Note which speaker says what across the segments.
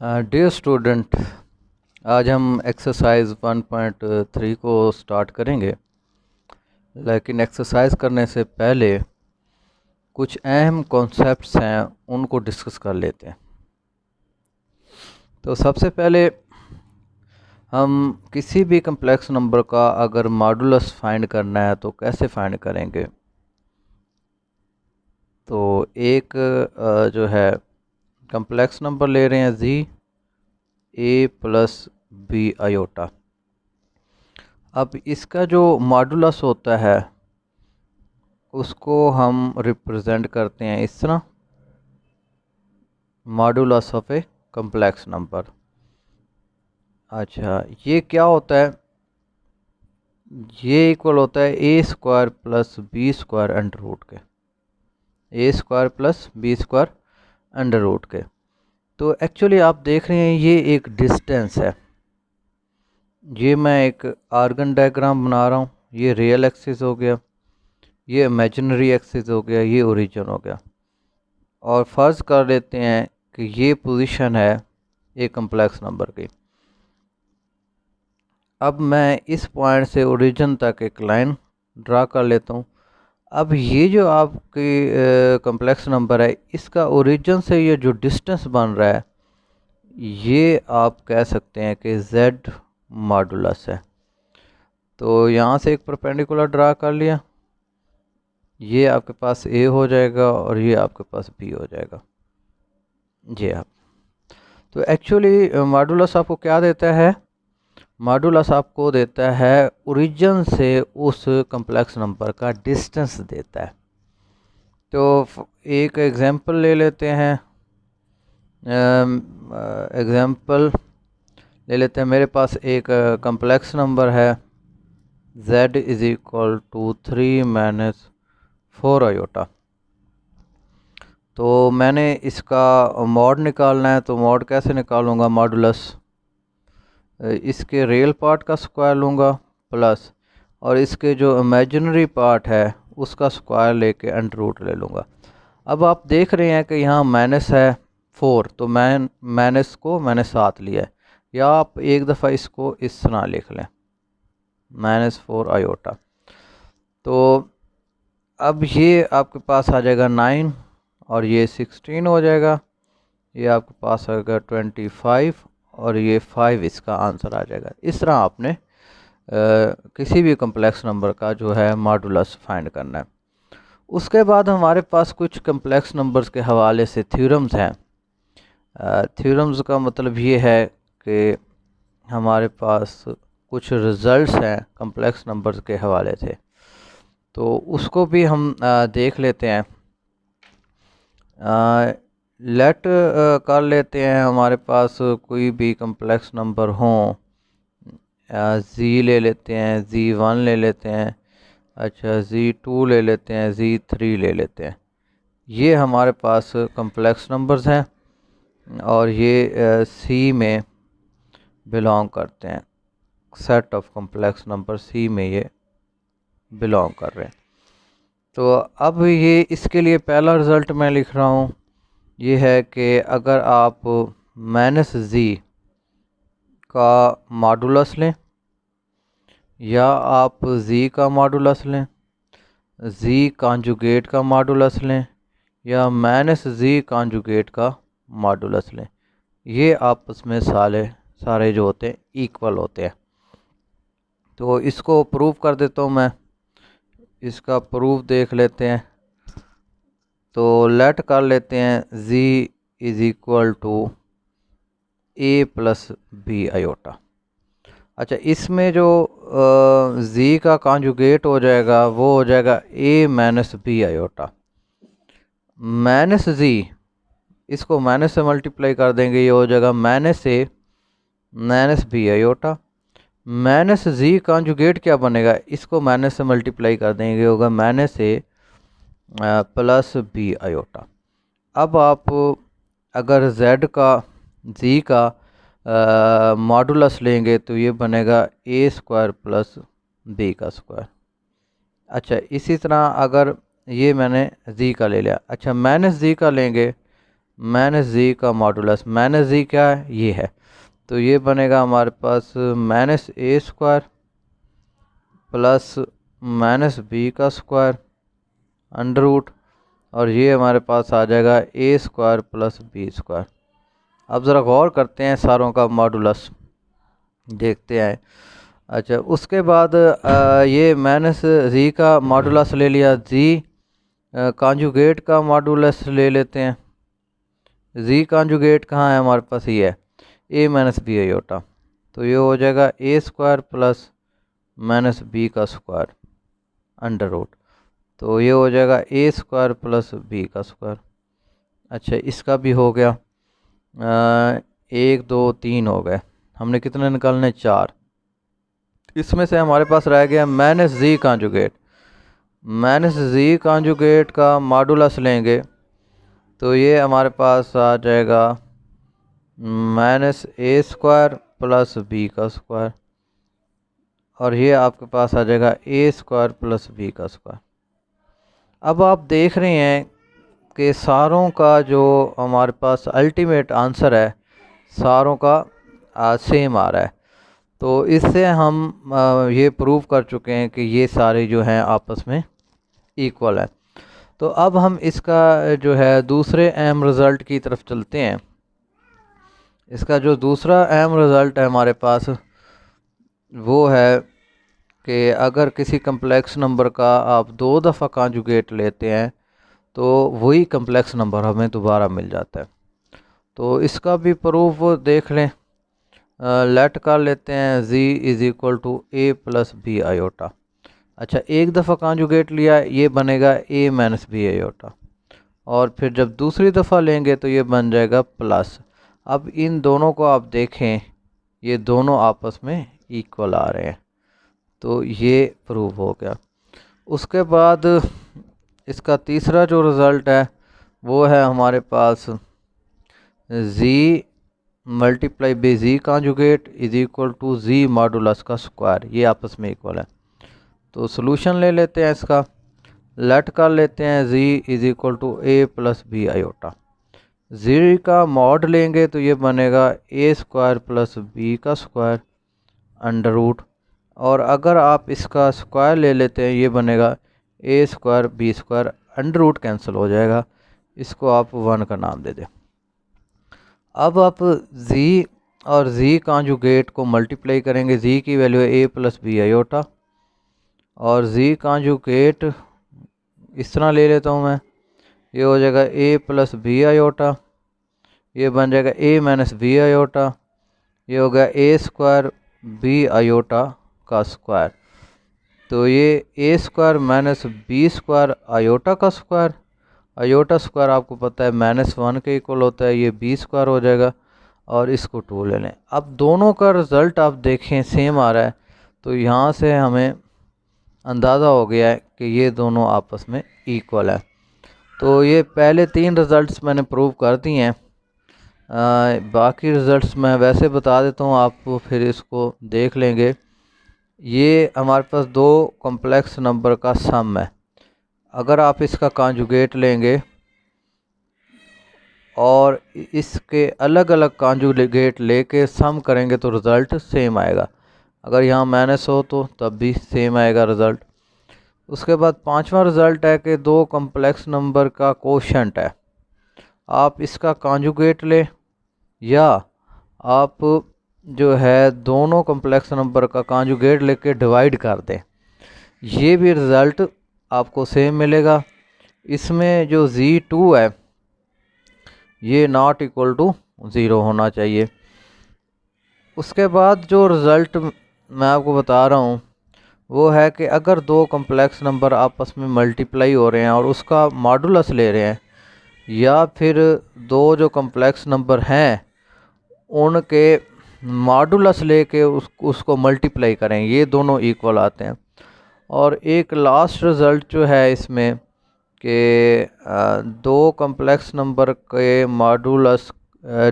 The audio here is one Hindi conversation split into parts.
Speaker 1: डियर स्टूडेंट, आज हम एक्सरसाइज 1.3 को स्टार्ट करेंगे। लेकिन एक्सरसाइज करने से पहले कुछ अहम कॉन्सेप्ट्स हैं, उनको डिस्कस कर लेते हैं। तो सबसे पहले हम किसी भी कम्प्लेक्स नंबर का अगर मॉडुलस फाइंड करना है तो कैसे फाइंड करेंगे। तो एक जो है कम्प्लेक्स नंबर ले रहे हैं जी ए प्लस बी आयोटा। अब इसका जो मॉडुलस होता है उसको हम रिप्रेजेंट करते हैं इस तरह, modulus of a complex number. अच्छा, ये क्या होता है? ये इक्वल होता है a square plus b square under root के, a square plus b square under root के। तो एक्चुअली आप देख रहे हैं ये एक डिस्टेंस है। ये मैं एक आर्गन डायग्राम बना रहा हूँ। ये रियल एक्सिस हो गया, ये इमेजिनरी एक्सिस हो गया, ये ओरिजिन हो गया। और फ़र्ज़ कर लेते हैं कि ये पोजीशन है एक कम्प्लेक्स नंबर की। अब मैं इस पॉइंट से ओरिजिन तक एक लाइन ड्रा कर लेता हूँ। अब ये जो आपकी कम्प्लेक्स नंबर है, इसका ओरिजिन से ये जो डिस्टेंस बन रहा है, ये आप कह सकते हैं कि z मॉडुलस है। तो यहाँ से एक परपेंडिकुलर ड्रा कर लिया, ये आपके पास a हो जाएगा और ये आपके पास b हो जाएगा। जी आप, तो एक्चुअली मॉडुलस आपको क्या देता है? मॉडुलस आपको देता है ओरिजिन से उस कम्प्लेक्स नंबर का डिस्टेंस देता है। तो एक एग्जांपल ले लेते हैं। एग्जांपल ले लेते हैं, मेरे पास एक कम्प्लेक्स नंबर है z is equal to 3 minus 4 iota. तो मैंने इसका मॉड निकालना है, तो मॉड कैसे निकालूंगा? मॉडुलस इसके रियल पार्ट का स्क्वायर लूँगा प्लस, और इसके जो इमेजिनरी पार्ट है उसका स्क्वायर लेके अंडर रूट ले लूँगा। अब आप देख रहे हैं कि यहाँ माइनस है 4, तो माइनस को मैंने साथ लिया है, या आप एक दफ़ा इसको इस तरह लिख लें, -4 आयोटा। तो अब ये आपके पास आ जाएगा 9 और ये 16 हो जाएगा, ये आपके पास आएगा 25 और ये 5 इसका आंसर आ जाएगा। इस तरह आपने किसी भी कम्प्लेक्स नंबर का जो है मॉडुलस फाइंड करना है। उसके बाद हमारे पास कुछ कम्प्लेक्स नंबर्स के हवाले से थ्योरम्स हैं। थ्योरम्स का मतलब ये है कि हमारे पास कुछ रिजल्ट्स हैं कम्प्लेक्स नंबर्स के हवाले से, तो उसको भी हम देख लेते हैं। लेट कर लेते हैं हमारे पास कोई भी कम्प्लेक्स नंबर हो, z ले लेते हैं, z1 ले लेते हैं, अच्छा z2 ले लेते हैं, z3 ले लेते हैं। ये हमारे पास कम्प्लेक्स नंबर्स हैं और ये सी में बिलोंग करते हैं। Set of complex number C में ये बिलोंग कर रहे हैं। तो अब ये इसके लिए पहला रिज़ल्ट मैं लिख रहा हूँ, ये है कि अगर आप -z का मॉडुलस लें या आप z का मॉडुलस लें, z कॉन्जुगेट का मॉडुलस लें या -z कॉन्जुगेट का मॉडुलस लें, ये आपस में सारे जो होते हैं इक्वल होते हैं। तो इसको प्रूव कर देता हूँ मैं, इसका प्रूफ देख लेते हैं। तो लेट कर लेते हैं z is equal to a plus b iota. अच्छा, इसमें जो z का कॉन्जुगेट हो जाएगा वो हो जाएगा a minus b iota. Minus z, इसको माइनस से मल्टीप्लाई कर देंगे, ये हो जाएगा minus a minus b iota. Minus z conjugate क्या बनेगा? इसको माइनस से मल्टीप्लाई कर देंगे, होगा minus a plus b iota. अब आप अगर z का मॉडुलस लेंगे तो ये बनेगा a स्क्वायर प्लस b का स्क्वायर। अच्छा, इसी तरह अगर ये मैंने z का ले लिया, अच्छा माइनस z का लेंगे माइनस जी का मॉडुलस। माइनस जी क्या है, ये है, तो ये बनेगा हमारे पास माइनस ए स्क्वायर प्लस माइनस बी का स्क्वायर अंडर रूट, और ये हमारे पास आ जाएगा ए स्क्वायर प्लस बी स्क्वायर। अब ज़रा गौर करते हैं सारों का मॉडुलस देखते हैं। अच्छा, उसके बाद ये माइनस जी का मॉडुलस ले लिया, जी कॉन्जुगेट का मॉडुलस ले लेते हैं। जी कॉन्जुगेट कहाँ है हमारे पास, ये है ए माइनस बी आयोटा, तो ये हो जाएगा ए स्क्वायर प्लस माइनस बी का स्क्वायर अंडर रूट, तो ये हो जाएगा ए स्क्वायर प्लस बी का स्क्वायर। अच्छा, इसका भी हो गया, 1 2 3 हो गए, हमने कितने निकालने, 4। इसमें से हमारे पास रह गया minus z conjugate. Minus z conjugate का मॉडुलस लेंगे तो ये हमारे पास आ जाएगा माइनस ए स्क्वायर प्लस बी का स्क्वायर, और ये आपके पास आ जाएगा ए स्क्वायर प्लस बी का स्क्वायर। अब आप देख रहे हैं कि सारों का जो हमारे पास अल्टीमेट आंसर है सारों का सेम आ रहा है, तो इससे हम ये प्रूव कर चुके हैं कि ये सारे जो हैं आपस में इक्वल है। तो अब हम इसका जो है दूसरे अहम रिज़ल्ट की तरफ चलते हैं। इसका जो दूसरा अहम रिज़ल्ट है हमारे पास वो है कि अगर किसी कम्प्लेक्स नंबर का आप 2 दफ़ा कॉन्जुगेट लेते हैं तो वही कम्प्लेक्स नंबर हमें दोबारा मिल जाता है। तो इसका भी प्रूफ देख लें, लेट कर लेते हैं z is equal to a plus b iota. अच्छा, एक दफ़ा कॉन्जुगेट लिया, ये बनेगा ए माइनस बी आयोटा, और फिर जब दूसरी दफ़ा लेंगे तो ये बन जाएगा प्लस। अब इन दोनों को आप देखें, ये दोनों आपस में इक्वल आ रहे हैं, तो ये प्रूव हो गया। उसके बाद इसका तीसरा जो रिज़ल्ट है वो है हमारे पास z multiply by z conjugate is equal to z modulus का स्क्वायर, ये आपस में इक्वल है। तो सॉल्यूशन ले लेते हैं इसका, लेट कर लेते हैं z is equal to a plus b iota. Z का मॉड लेंगे तो ये बनेगा ए स्क्वायर प्लस बी का स्क्वायर अंडर रूट, और अगर आप इसका स्क्वायर ले लेते हैं ये बनेगा a square b square, under root cancel हो जाएगा, इसको आप 1 का नाम दे दें। अब आप z और z कॉन्जुगेट को मल्टीप्लाई करेंगे, z की वैल्यू है ए प्लस बी आयोटा, और z कॉन्जुगेट इस तरह ले लेता हूँ मैं, ये हो जाएगा ए प्लस बी आयोटा, ये बन जाएगा ए माइनस बी आयोटा, ये हो गया ए स्क्वायर बी आयोटा का स्क्वायर, तो ये a square minus b square iota का स्क्वायर। आयोटा स्क्वायर आपको पता है -1 के इक्वल होता है, ये बी स्क्वायर हो जाएगा, और इसको 2 ले लें। अब दोनों का रिज़ल्ट आप देखें सेम आ रहा है, तो यहाँ से हमें अंदाज़ा हो गया है कि ये दोनों आपस में इक्वल है। तो ये पहले 3 रिज़ल्ट्स मैंने प्रूव कर दिए हैं, बाकी रिज़ल्ट्स मैं वैसे बता देता हूँ, आप फिर इसको देख लेंगे। ये हमारे पास 2 कॉम्प्लेक्स नंबर का सम है, अगर आप इसका कॉन्जुगेट लेंगे और इसके अलग अलग कॉन्जुगेट लेके सम करेंगे तो रिज़ल्ट सेम आएगा। अगर यहाँ माइनस हो तो तब भी सेम आएगा रिज़ल्ट। उसके बाद 5वां रिज़ल्ट है कि 2 कॉम्प्लेक्स नंबर का कोशेंट है, आप इसका कॉन्जुगेट लें या आप जो है दोनों कॉम्प्लेक्स नंबर का कॉन्जुगेट लेके डिवाइड कर दें, ये भी रिज़ल्ट आपको सेम मिलेगा। इसमें जो z2 है ये नॉट इक्वल टू 0 होना चाहिए। उसके बाद जो रिज़ल्ट मैं आपको बता रहा हूँ वो है कि अगर 2 कॉम्प्लेक्स नंबर आपस में मल्टीप्लाई हो रहे हैं और उसका मॉडुलस ले रहे हैं, या फिर 2 जो कॉम्प्लेक्स नंबर हैं उनके मॉडुलस लेके उसको मल्टीप्लाई करें, ये दोनों इक्वल आते हैं। और एक लास्ट रिज़ल्ट जो है इसमें कि 2 कॉम्प्लेक्स नंबर के मॉडुलस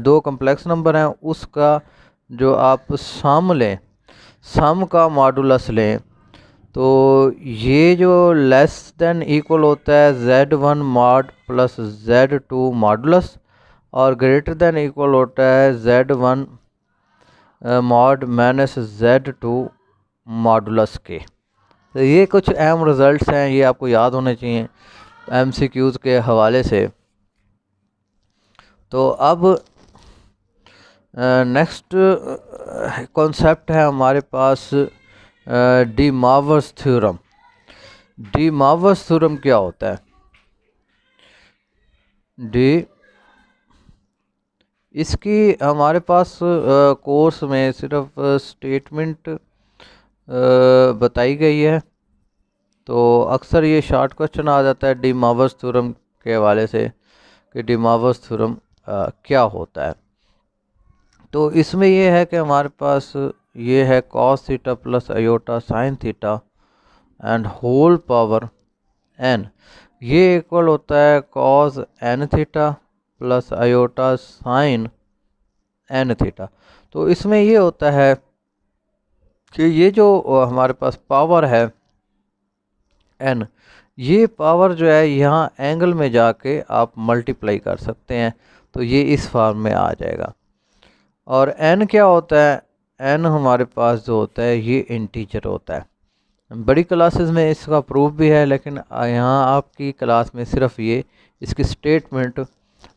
Speaker 1: 2 कॉम्प्लेक्स नंबर हैं उसका जो आप सम लें, सम का मॉडुलस लें, तो ये जो लेस देन इक्वल होता है z1 mod plus z2 modulus, और ग्रेटर देन इक्वल होता है Z1 mod minus Z2 modulus के। तो ये कुछ अहम रिजल्ट्स हैं, ये आपको याद होने चाहिए MCQs के हवाले से। तो अब नेक्स्ट कॉन्सेप्ट है हमारे पास डी मावर्स थ्योरम। डी मावर्स थ्योरम क्या होता है? डी इसकी हमारे पास कोर्स में सिर्फ स्टेटमेंट बताई गई है, तो अक्सर ये शॉर्ट क्वेश्चन आ जाता है डी मावर्स थ्योरम के हवाले से कि डी मावर्स थ्योरम क्या होता है। तो इसमें ये है कि हमारे पास ये है cos theta plus iota sine theta and whole power n, ये इक्वल होता है cos n theta plus iota sine n theta. तो इसमें ये होता है कि ये जो हमारे पास पावर है n, ये पावर जो है यहाँ एंगल में जाके आप मल्टीप्लाई कर सकते हैं, तो ये इस फॉर्म में आ जाएगा। और n क्या होता है? n हमारे पास जो होता है ये इंटीजर होता है। बड़ी क्लासेस में इसका प्रूफ भी है, लेकिन यहाँ आपकी क्लास में सिर्फ ये इसकी स्टेटमेंट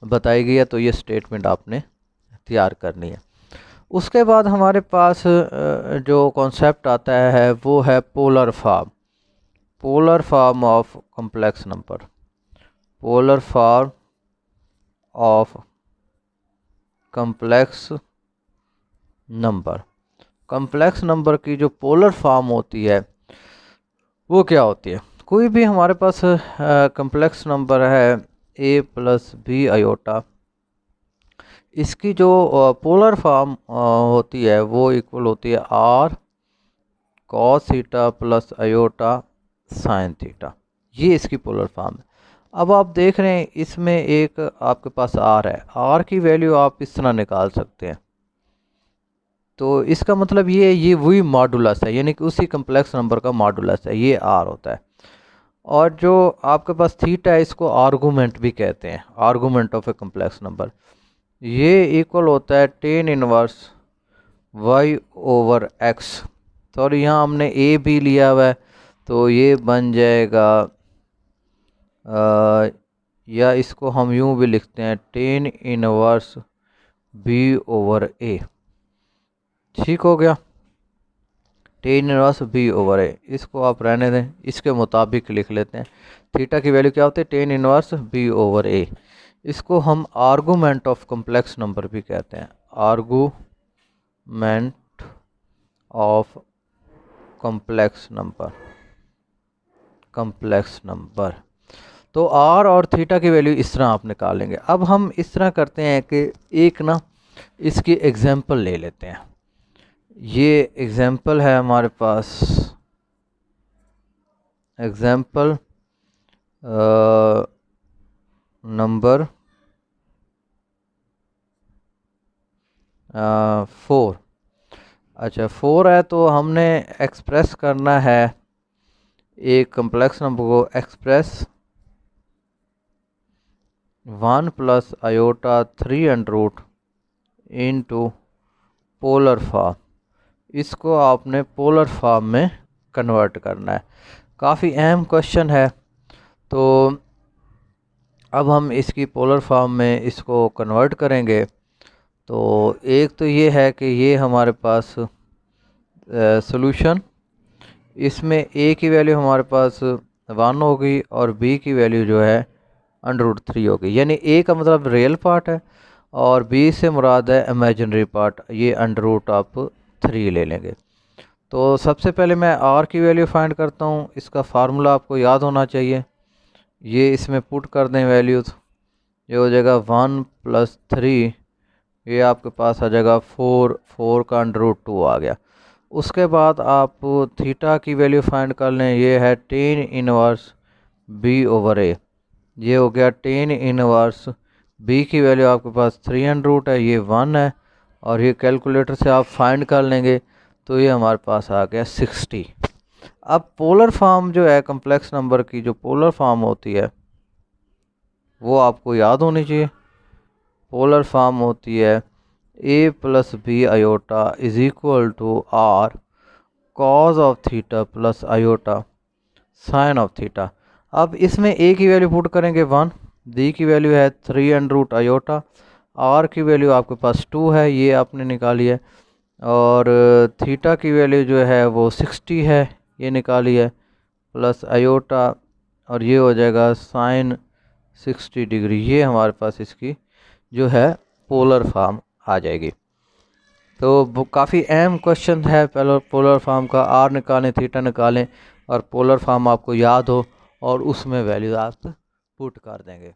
Speaker 1: बताई गई है, तो ये स्टेटमेंट आपने तैयार करनी है। उसके बाद हमारे पास जो कॉन्सेप्ट आता है वो है polar form. Polar form of complex number. Polar form of complex number. Complex number की जो पोलर फॉर्म होती है वो क्या होती है? कोई भी हमारे पास कॉम्प्लेक्स नंबर है a प्लस बी आयोटा, इसकी जो पोलर फॉर्म होती है वो इक्वल होती है r cos theta plus iota sine theta. ये इसकी पोलर फॉर्म है। अब आप देख रहे हैं इसमें एक आपके पास r है, r की वैल्यू आप इस तरह निकाल सकते हैं। तो इसका मतलब ये वही मॉडुलस है, यानी कि उसी कम्प्लेक्स नंबर का मॉडुलस है, ये r होता है। और जो आपके पास थीटा है इसको आर्गूमेंट भी कहते हैं, argument of a complex number. ये इक्वल होता है tan inverse y over x। Sorry, यहाँ हमने a भी लिया हुआ है, तो ये बन जाएगा या इसको हम यूँ भी लिखते हैं tan inverse b over a। ठीक हो गया, tan inverse b over a। इसको आप रहने दें, इसके मुताबिक लिख लेते हैं। थीटा की वैल्यू क्या होती है? Tan inverse b over a। इसको हम आर्गूमेंट ऑफ कॉम्प्लेक्स नंबर भी कहते हैं, argument of complex number. Complex number तो r और थीटा की वैल्यू इस तरह आप निकालेंगे। अब हम इस तरह करते हैं कि एक ना इसकी एग्जांपल ले लेते हैं। ये एग्जांपल है हमारे पास, एग्जांपल नंबर 4। अच्छा 4 है, तो हमने एक्सप्रेस करना है एक कम्प्लेक्स नंबर को, express 1 plus iota 3 under root into polar form. इसको आपने पोलर फॉर्म में कन्वर्ट करना है। काफ़ी अहम क्वेश्चन है। तो अब हम इसकी पोलर फॉर्म में इसको कन्वर्ट करेंगे। तो एक तो ये है कि ये हमारे पास सॉल्यूशन, इसमें a की वैल्यू हमारे पास 1 होगी और b की वैल्यू जो है अंडर रूट 3 होगी। यानी a का मतलब रियल पार्ट है और b से मुराद है इमेजिनरी पार्ट, ये अंडर रूट आप 3 ले लेंगे। तो सबसे पहले मैं r की वैल्यू फाइंड करता हूँ। इसका फार्मूला आपको याद होना चाहिए। ये इसमें पुट कर दें वैल्यूज़, ये हो जाएगा 1 प्लस 3, ये आपके पास आ जाएगा 4 का अंडर रूट 2 आ गया। उसके बाद आप थीटा की वैल्यू फाइंड कर लें, ये है tan inverse b over a। ये हो गया टेन इनवर्स b की वैल्यू आपके पास 3 अंडर रूट है, ये 1 है, और ये कैलकुलेटर से आप फाइंड कर लेंगे तो ये हमारे पास आ गया 60। अब पोलर फॉर्म जो है कम्प्लेक्स नंबर की, जो पोलर फॉर्म होती है वो आपको याद होनी चाहिए। पोलर फॉर्म होती है a plus b iota is equal to r cos of theta plus iota sine of theta. अब इसमें ए की वैल्यू पुट करेंगे 1, डी की वैल्यू है 3 आयोटा, आर की वैल्यू आपके पास 2 है, ये आपने निकाली है, और थीटा की वैल्यू जो है वो 60 है, ये निकाली है, प्लस आयोटा, और ये हो जाएगा साइन 60 डिग्री। ये हमारे पास इसकी जो है पोलर फॉर्म आ जाएगी। तो वो काफ़ी अहम क्वेश्चन है पोलर फॉर्म का। आर निकालें, थीटा निकालें और पोलर फॉर्म आपको याद हो और उसमें वैल्यू आप पुट कर देंगे।